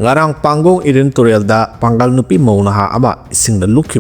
ngarang panggong irin turyalda panggal nupi mau naha ama ising na lupkhre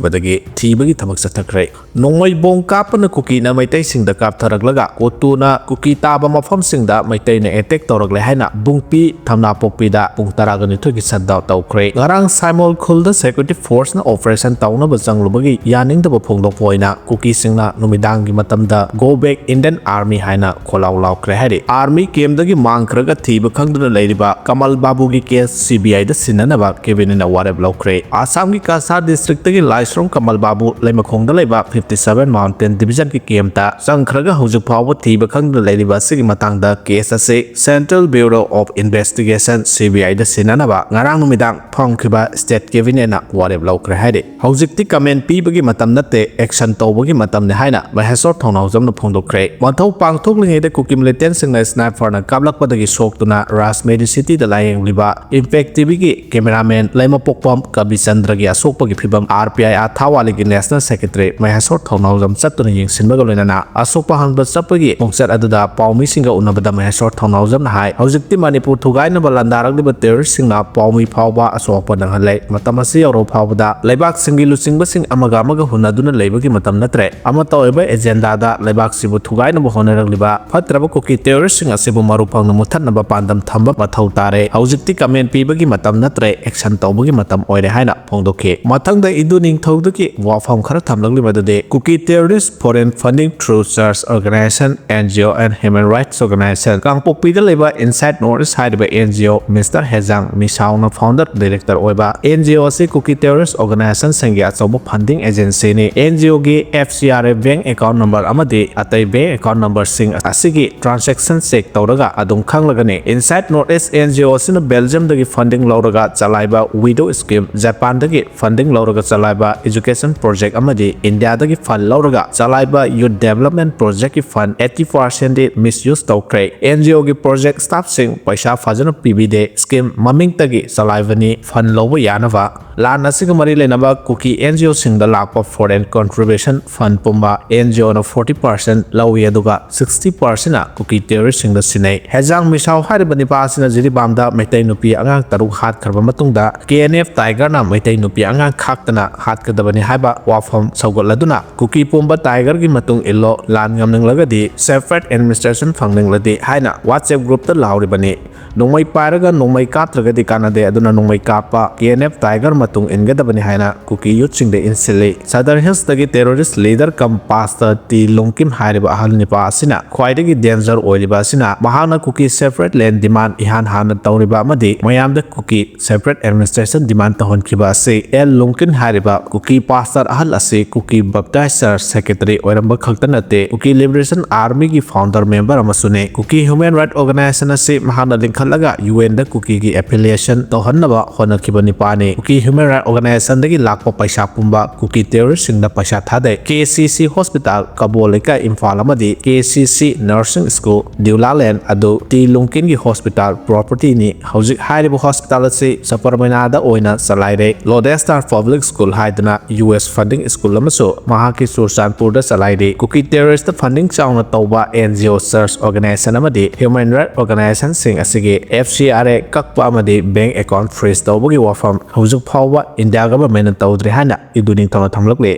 thibagi thabak sathakre nongmai bong kapana Kuki na Meitei singda kap tharaglaga kotuna Kuki taba mafam singda Meitei na attack tawragle haina bungpi thamna pokpida pung taragani thogi shutdown tawkre ngarang simol khulda security force na operation tawna ba changlubagi yaning da phongdok poina Kuki singna numidang gi matamda go back Indian army haina kholaw lawkre hari army kemdagi mangkraga thiba khangduna leiriba Kamal Babu gi case CBI da sinanaba cabinet na warab lawkre Assam gi Kasar district gi Laisrong Kamal Babu leimakhongda leiba 57 Mountain Division ki kemta sangkhraga hujuk phawa thiba khangduna leiriba sigi matangda case ase Central Bureau of Investigation CBI da sinanaba ngarang numidang phongkhiba state cabinet na warab lawkre hari hujikti comment pibagi matam nate action tawbagi matam ne haina mahesor thonau jamna phongdokre mathau pangthoklingai da Kuki militant singna sniper na kablakpadagi soktuna Rajmehri city da layeng liba impact tv gi cameraman laima pokpam Kabi Chandra gi asokpagi phibam RPI athawali gi national secretary mahesor thonau jam chatuna yengsinbaga loinana asokpa hanba chapagi pongchat aduda paumi singa unabada mahesor thonau jam na hai hojikti Manipur thugaina balandarak liba terrorist singna paumi phawba asokpa nanghale matam asi yoro phawda leibak singi luchingba sing amaga hunaduna leibagi matam natre ama taweba agenda da leibak sibu thugaina bo honarak liba phatraba Kuki terrorist sing asibu marupang na muthanaba pandam thamba mathau tare hojikti comment pibagi matam natre action tawbagi matam oire haina phongdokhe mathangda idu ningthogdagi wafam khara thamlangli de Kuki terrorist foreign funding through church organization NGO and human rights organization kangpokpi da leba inside north side ba NGO Mr. Hejang Misauna founder director oiba NGO se Kuki terrorist organization sangya chobo funding agency ni NGO gi FCRA bank account number amadi atai bank account number sing asigi transaction check tawraga adum khanglagani inside northeast NGO sina Belgium dagi funding lawraga chalaiba widow scheme Japan dagi funding lawraga chalaiba education project amadi India dagi fund lawraga chalaiba youth development project ki fund 80% de misuse tawkre NGO gi project staff sing paisa fajana pibide scheme maming tagi chalaibani fund lawba yanaba lan asiga mari lenaba Kuki NGO sing da lakpa foreign contribution fund pumba NGO na 40% lawi aduga 60% na Kuki terrorist sing da sinai Hejang Misau haribani pasina jiri bamda Meitei nupi angang taruk hat kharba matungda KNF Tiger na Meitei nupi angang khaktana hat kadabani haiba wafam saugatladuna Kuki pumba Tiger gi matung illo lan ngamning lagadi separate administration phangning ladi haina WhatsApp group ta lauribani nongmai paraga nongmai katragadi kanade aduna nongmai kapa KNF Tiger matung ingadabani haina Kuki youth sing de sinle Southern Hills dagi terrorist leader kam pastor ti longkim hariba ahal nipa asina khwaidagi danger oiliba asina mahana Kuki separate land demand ihan hana tawriba amadi mayamda Kuki separate administration demand tahon khiba ase el longkin hariba Kuki pastor ahal ase Kuki baptist church secretary oiramba khaktanate Kuki liberation army gi founder member amasune Kuki human right organization ase mahana linkhallaga UN da Kuki gi affiliation tohannaba honakibani pani Kuki human right organization dagi lakpa paisa pumba Kuki terrorist singda paisa thade KCC hospital Kaboleka Imphal amadi KCC nursing school Diulaland adu ti longkin gi hospital property ni hojik haribo hospital ase saparmanada oina salaire Lodestar public school haidana US funding school amaso mahaki Sursanpur da salaire Kuki terrorist funding chawna tawba NGO search organization amadi human right organization sing asige FCRA kakpa amadi bank account freeze tawbagi wafam hojik phawba India government tawdri hana iduning tawna thamlakle